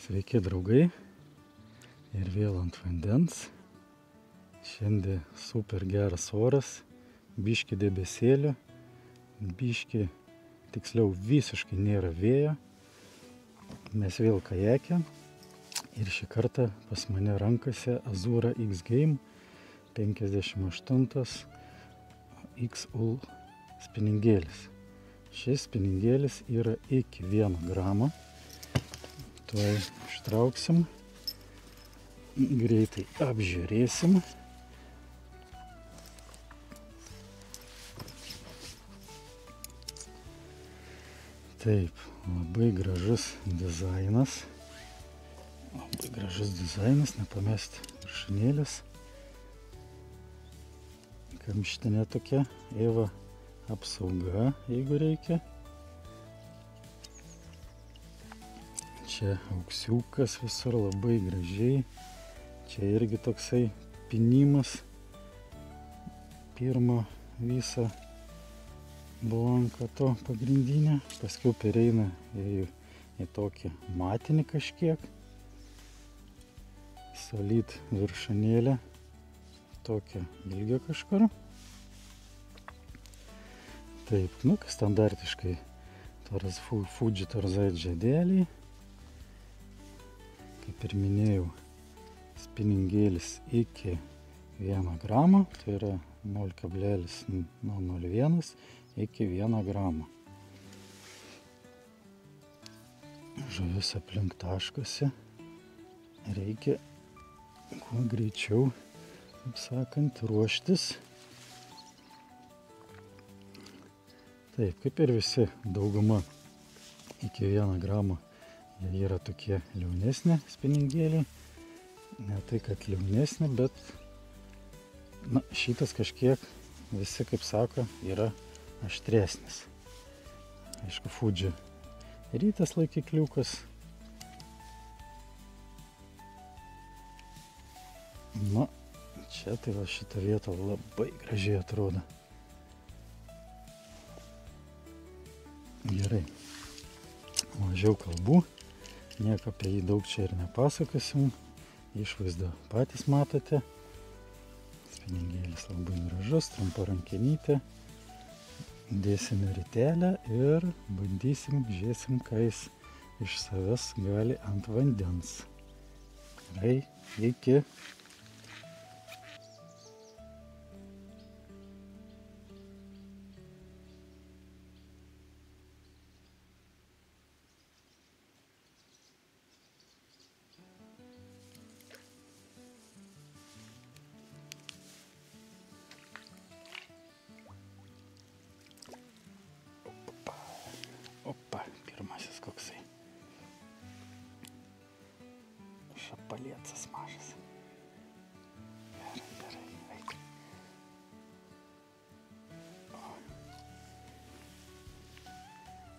Sveiki draugai ir vėl ant vandens. Šiandien super geras oras, biški debesėlių, biški, tiksliau visiškai nėra vėjo. Mes vėl kajake ir šį kartą pas mane rankose Azura X Game 58 XUL spiningėlis. Šis spiningėlis yra iki 1 gramo. Tuoj ištrauksim, greitai apžiūrėsim. Taip, labai gražus dizainas. Nepamesti viršūnėlės. Kamštinė tokia, Eva apsauga, jeigu reikia. Čia auksiukas visur labai gražiai. Čia irgi toksai pinimas. Pirmą visą blanką to pagrindinę. Paskiau pereina į tokį matinį kažkiek. Solid viršūnėlė. Tokia ilgio kažkur. Taip, standartiškai Fuji Torzait žiedeliai. Kaip ir minėjau, spiningėlis iki 1 gramo, tai yra 0,001 iki 1 gramo. Žuvis aplink taškosi, reikia kuo greičiau, kaip sakant, ruoštis. Taip, kaip ir visi dauguma iki 1 gramo. Jie yra tokie liaunesni spiningėliai. Ne tai, kad liaunesni, bet šitas kažkiek, visi kaip sako, yra aštresnis. Aišku, Fuji rytas laikikliukas. Čia tai va šita vieta labai gražiai atrodo. Gerai. Mažiau kalbų. Nieko apie jį daug čia ir nepasakosim. Išvaizdą patys matote. Spiningėlis labai gražus, trumpa rankenytė. Dėsime ritelę ir bandysim, žiūrėsim, ką jis iš savęs gali ant vandens. Gerai, iki. Opa, pirmasis koksai. Šapaliecas mažas. Gerai, eik.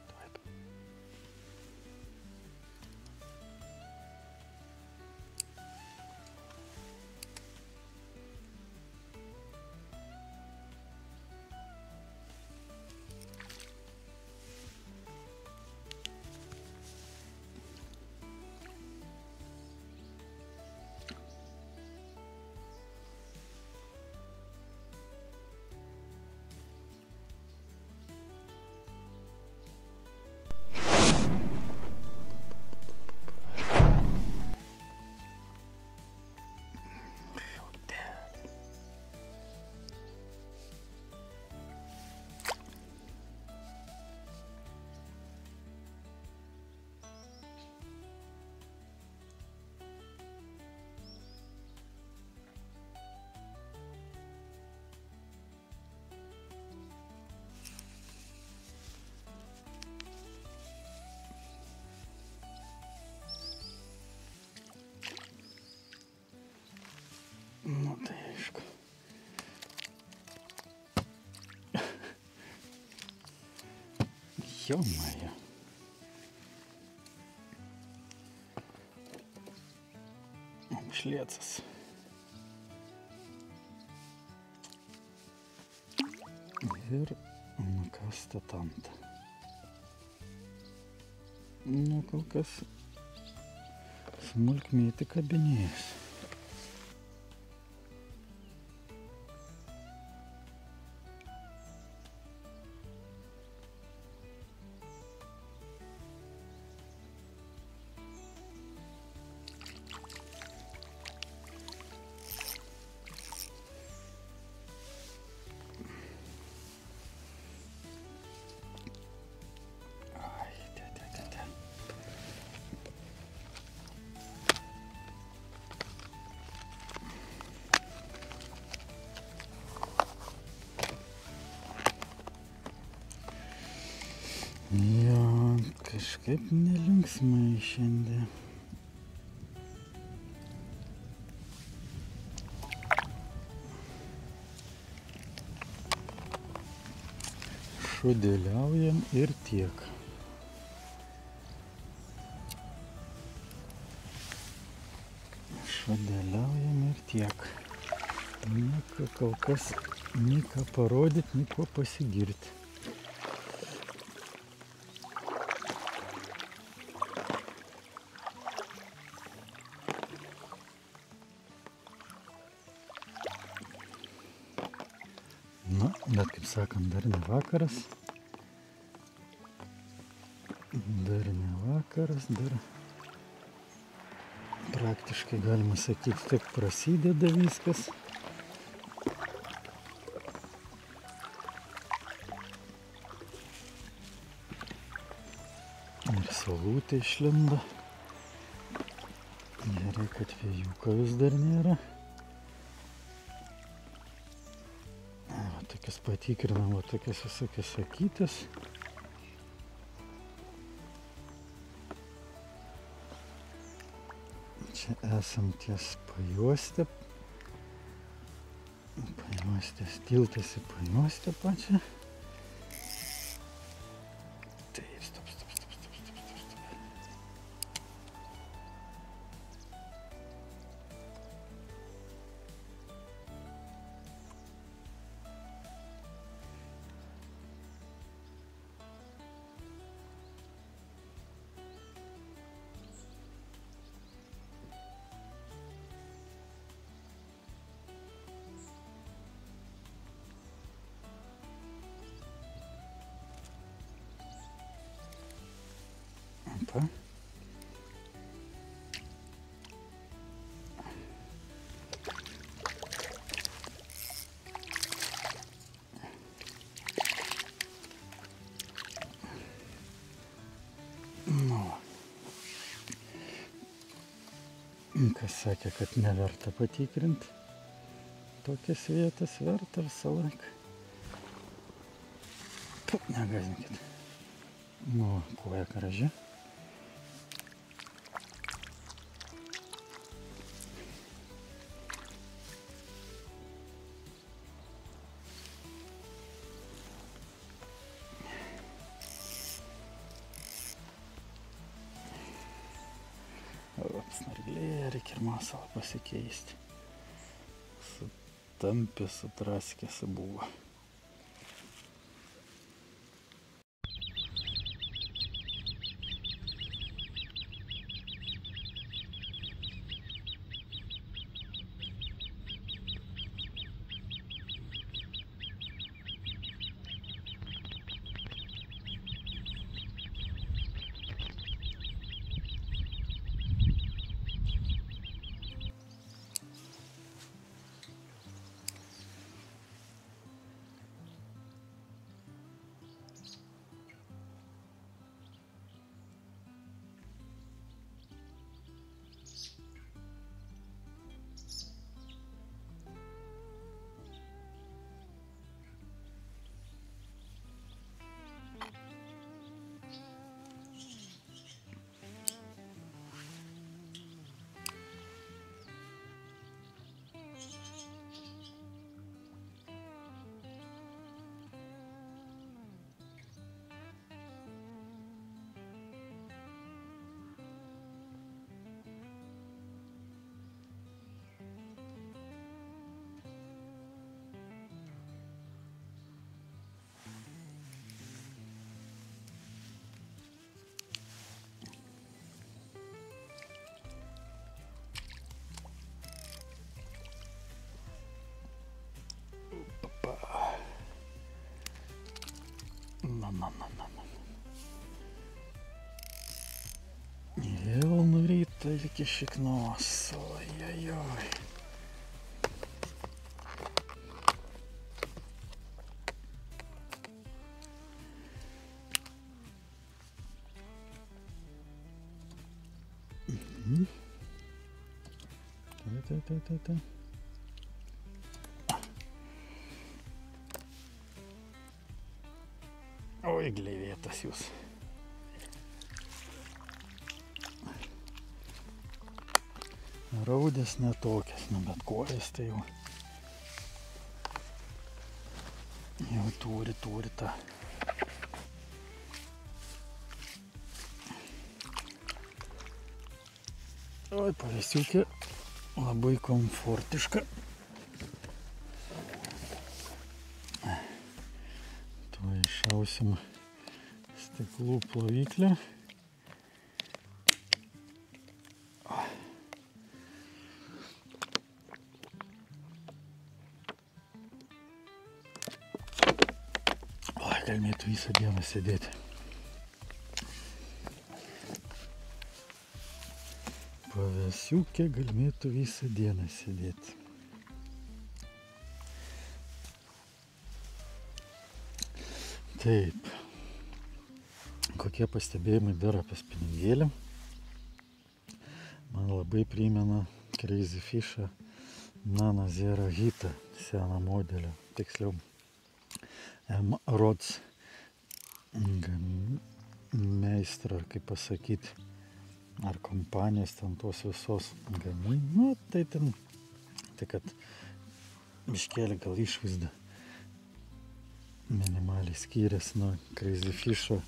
Taip. Tai aišku. Ё-моё. Šliecas. Ir nukasta tanta. Kol kas Smulkmėti kabinėjas. Jo, kažkaip nelinksmai šiandien. Šudeliaujam ir tiek. Šudeliaujam ir tiek. Nieko kol kas, nei ką parodyt, nei ko pasigirti. Na, bet kaip sakant, dar ne vakaras. Dar praktiškai galima sakyti, tik prasideda viskas. Ir saulutė išlindo. Gerai, kad vėjuko vis dar nėra. Tokias patikrinam, tokias visokias akytes. Čia esam ties Pajuostę. Pajuostės tiltas į Pajuostę pačią. Taip, stop. Opa. Nu. Kas sakė, kad neverta patikrinti tokias vietas, verta visą laiką. Negąsdinkit. Nu, koja graži. Snarglė, reikia ir masalą pasikeisti. Sutampė, sutraskęs buvo. Vėl nuryta iki šiknos. Ojojoj. Tai. Oi, gleivėtas jūs. Raudės netokias, bet kojas tai jau turi tą. Oi, pavėsiukė labai komfortiška. Tuo iššausim stiklų plovyklę. Galėtų visą dieną sėdėti. Pavėsiukė galėtų visą dieną sėdėti. Taip. Kokie pastebėjimai dar apie spiningėlį? Man labai primena Crazy Fish'ą Nano Zero Hitą, seną modelį, tiksliau M-Rods meistrą, ar kaip pasakyti, ar kompanijos ten tos visos gamai. Nu, tai ten, tai kad biškelį gal išvaizda minimaliai skyrėsi nuo Crazy Fish'o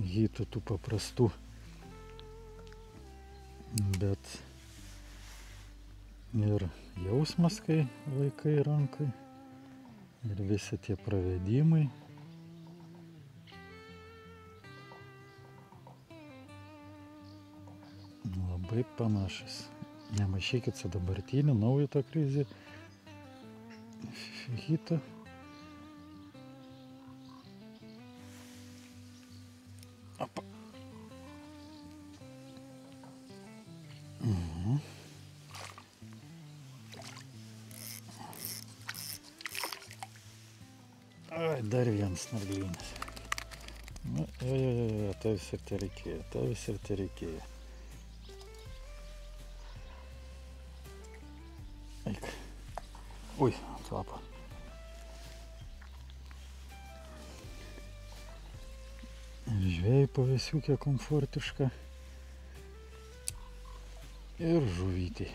hitų tų paprastų. Bet ir jausmas, kai laikai rankai, ir visi tie pravedimai. Labai panašus. Nemaišykit su dabartiniu, nauju tą Crazy hitą. Ai, dar vienas snarglynas. Nu, tai vis ir te reikėjo, Eik. Ui, ant lapo. Ir žvejai pavėsiukė komfortiška. Ir žuvytė.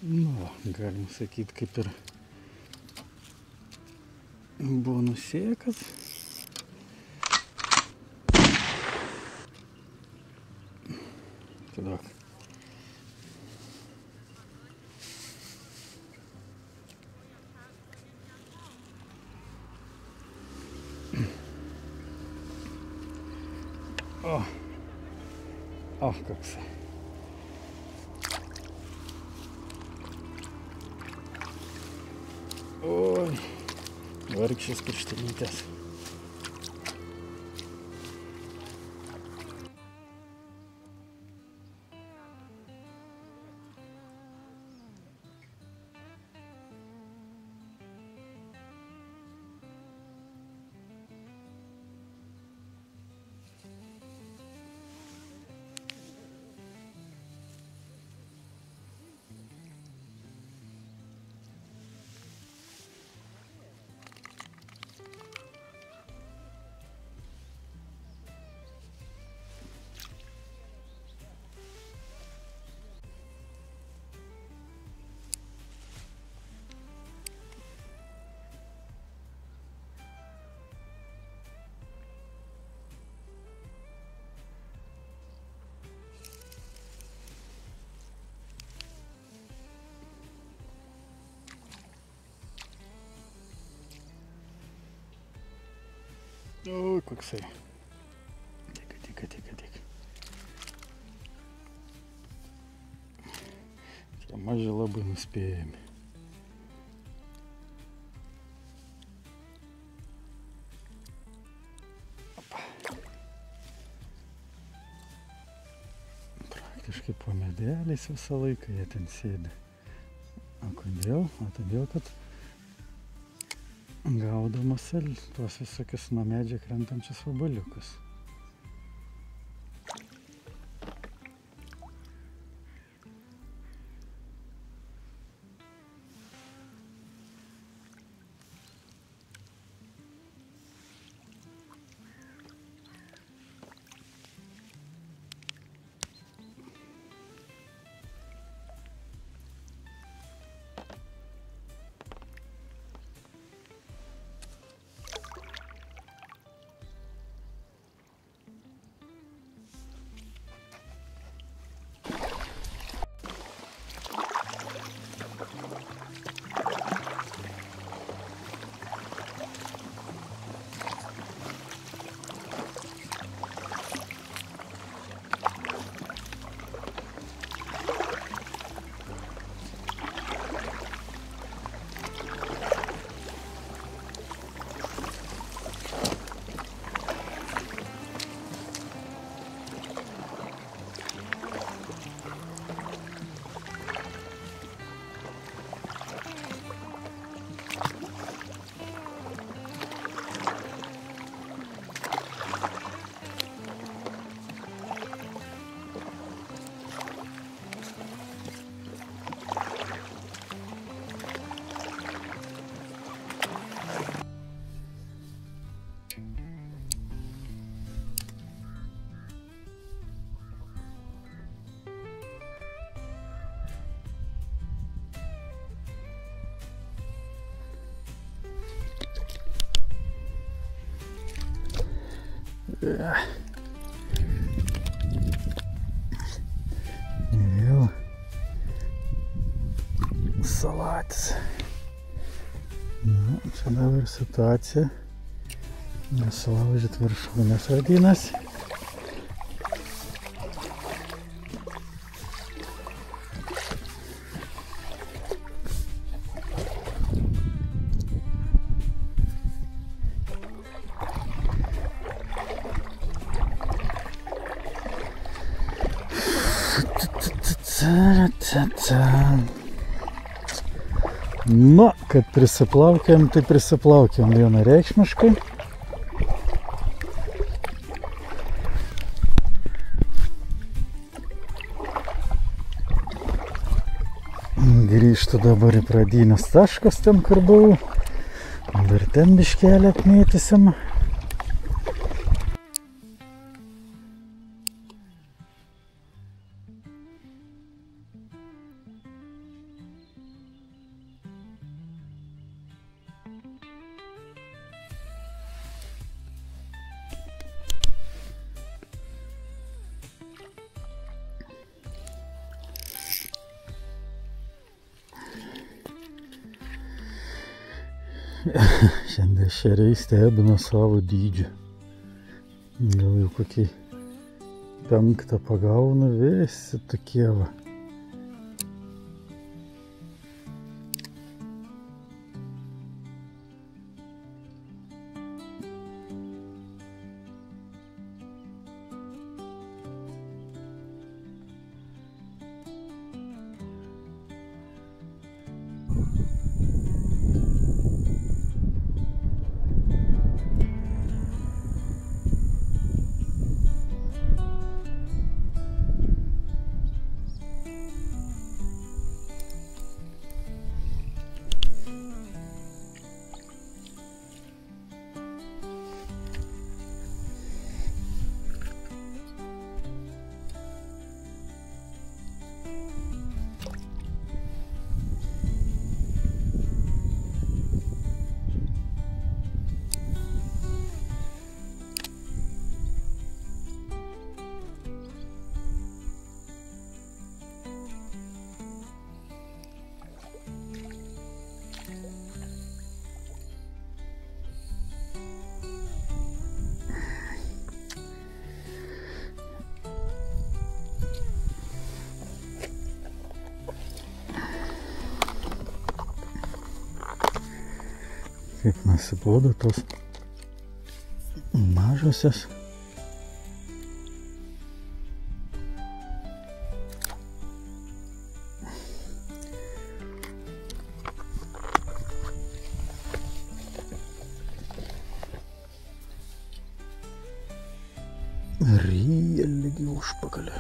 Nu, galim sakyti, kaip ir buvo nusėkas. Tada. Ах, как все. Oi, vargšės pirštelytės. O, koksai. Tik. Čia maži labai nuspėjami. Praktiškai po medeliais visą laiką jie ten sėdi. O kodėl? O todėl, kad gaudamas tuos visokius nuo medžio krentančius vabaliukus. Ir vėl salatis. Na, čia dabar situacija. Nesulaužyt viršūnės vadinasi. Nu, kad prisiplaukėm, tai prisiplaukėm vienareikšmiškai. Grįžtu dabar į pradinės taškas ten, kur buvau. Dar ten biškelį apmėtysim. Šiandien šeriai stebina savo dydžiu. Gal jau kokį 5 pagauna, visi tokie va. kaip nusibodo tos mažosios. Ryja lygi užpakalį.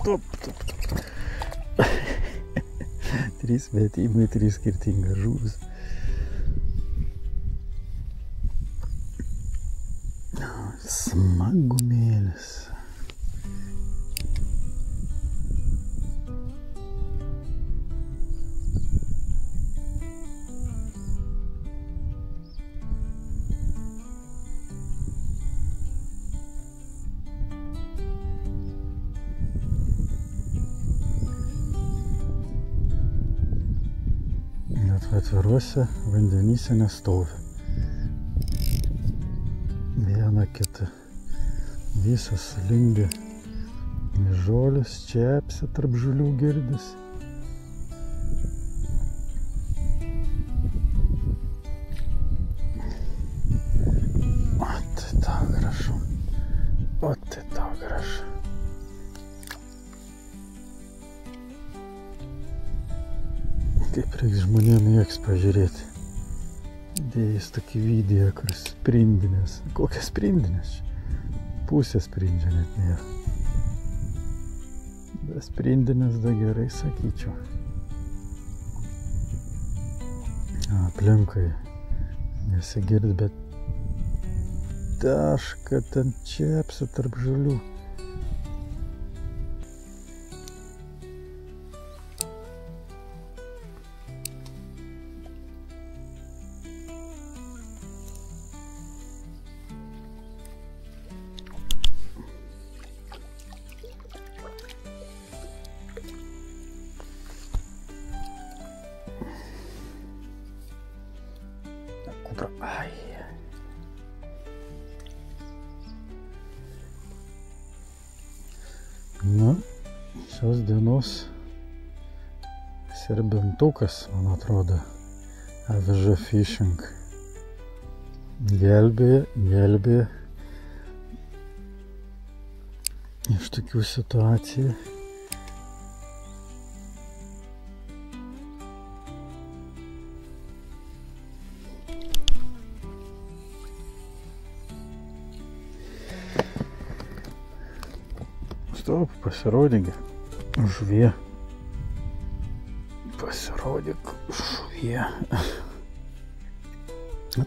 Stop. 3 metimai, 3 skirtingas žuvis. Smagumėlis. Atviruose vandenyse nestovi. Viena kita. Visas lingi žolės, čepsi tarp žulių girdisi. Вот это хорошо. Вот это хорошо. Kaip reiks žmonėm mėgs pažiūrėti. Dėjus tokį video, kur sprindinės. Kokias sprindinės? Pusė sprindžia net nėra. Be sprindinės da gerai sakyčiau. Aplinkui nesigird, bet taška ten čepsi tarp žalių. Ai. Na, šios dienos serbintukas, man atrodo, AVŽ Fishing. Gelbėja iš tokių situacijų. Stop, pasirodyk žuvie. Pasirodyk žuvie.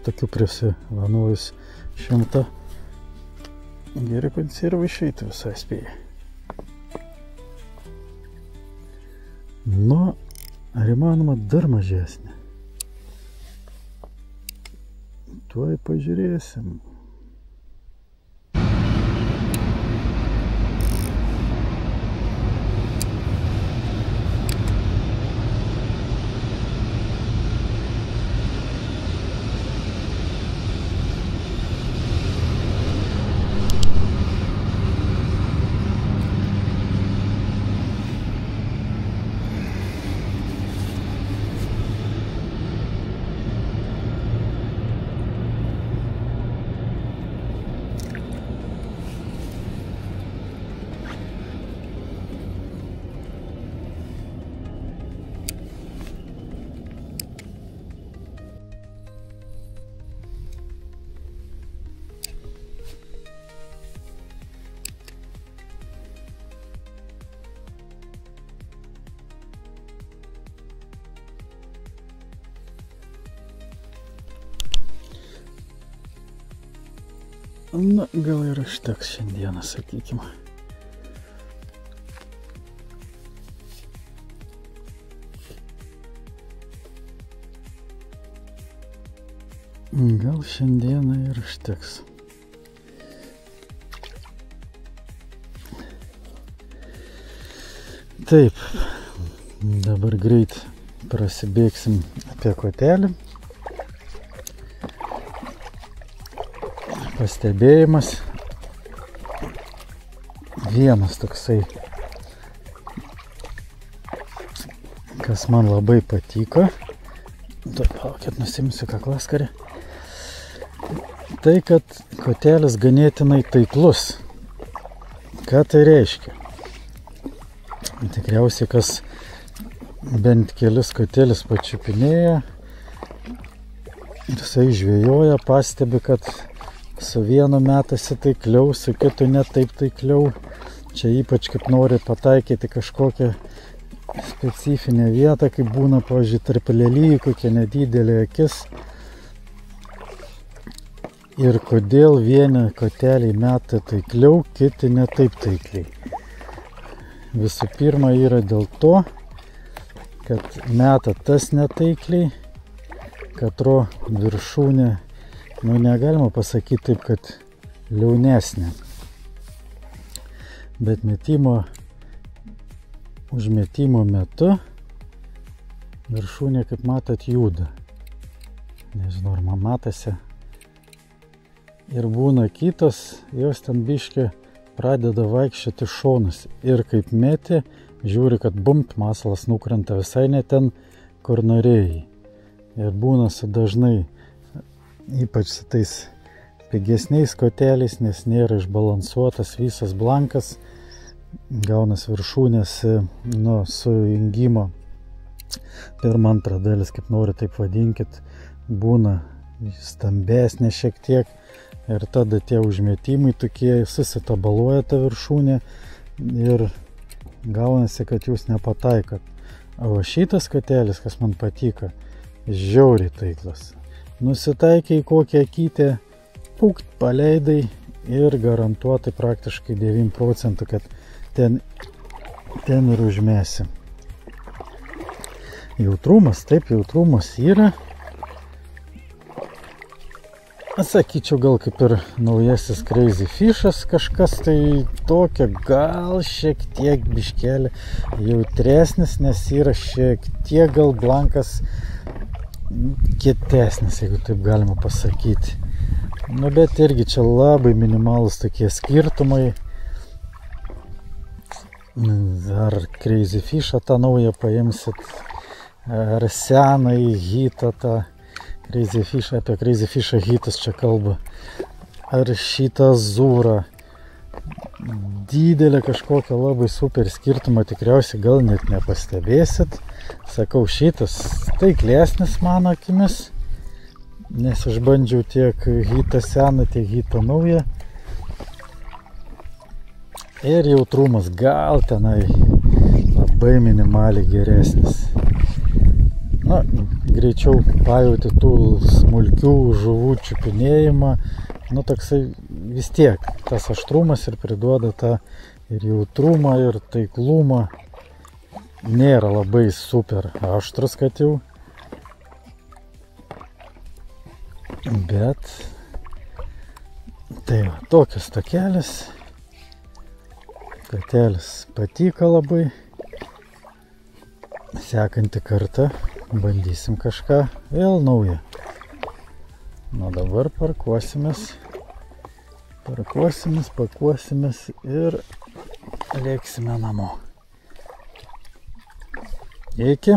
Tokių prisivanojus 100. Geri konservai išeitų visai spėja. Nu, ar įmanoma dar mažesnė? Tuoj pažiūrėsim. Na, gal ir užteks šiandieną, sakykime. Gal šiandieną ir užteks. Taip, dabar greit prasibėgsim apie kotelį. Pastebėjimas. Vienas toksai, kas man labai patiko. Palaukit, nusimsiu kaklaskarį. Tai, kad kotelis ganėtinai taiklus. Ką tai reiškia? Tikriausiai, kas bent kelis kotelis pačiupinėja ir jisai žvejoja, pastebi, kad su vienu metasi taikliau, su kitu ne taip taikliau. Čia ypač kaip nori pataikyti kažkokią specifinę vietą, kaip būna, pavyzdžiui, tarp lelijų, kokia nedidelė akis. Ir kodėl vieni koteliai meta taikliau, kiti ne taip taikliai. Visų pirma yra dėl to, kad meta tas netaikliai, katro viršūnė, negalima pasakyti taip, kad liaunesnė. Bet užmetimo metu viršūnė, kaip matot, juda. Nežinau, ar man matosi. Ir būna kitos, jos ten biškį pradeda vaikščioti šonus. Ir kaip meti, žiūri, kad bumpt, masalas nukrenta visai ne ten, kur norėjai. Ir būna su dažnai, ypač su tais pigesniais koteliais, nes nėra išbalansuotas visas blankas, gaunas viršūnės sujungimo. Pirma, antra dalis, kaip nori taip vadinkit, būna stambesnė šiek tiek ir tada tie užmetimai tokie susitabaluoja ta viršūnė ir gaunasi, kad jūs nepataikot. O šitas kotelis, kas man patiko, žiauriai taiklas. Nusitaikė į kokią akytę, pukt, paleidai ir garantuotai praktiškai 9 procentų, kad ten ir užmesi. Jautrumas, taip, jautrumas yra. Sakyčiau, gal kaip ir naujasis Crazy Fish'as kažkas tai tokio, gal šiek tiek biškelį jautresnis, nes yra šiek tiek gal blankas kietesnis, jeigu taip galima pasakyti. Bet irgi čia labai minimalus tokie skirtumai. Ar Crazy Fish'ą tą naują paimsit, ar senąjį hitą tą Crazy Fish'ą, apie Crazy Fish'ą hitas čia kalba, ar šitą Azūrą. Didelė kažkokia labai super skirtumą tikriausiai gal net nepastebėsit. Sakau, šitas taiklesnis mano akimis, nes išbandžiau tiek hitą seną, tiek hitą naują. Ir jautrumas gal tenai labai minimaliai geresnis. Greičiau pajauti tų smulkių žuvų čiupinėjimą. Toksai vis tiek tas aštrumas ir priduoda tą ir jautrumą, ir taiklumą. Nėra labai super aštrus, kad jau. Bet tai va, tokias takelis. Kotelis patiko labai. Sekantį kartą bandysim kažką vėl naują. Dabar pakuosimės ir lėksime namo. Iki.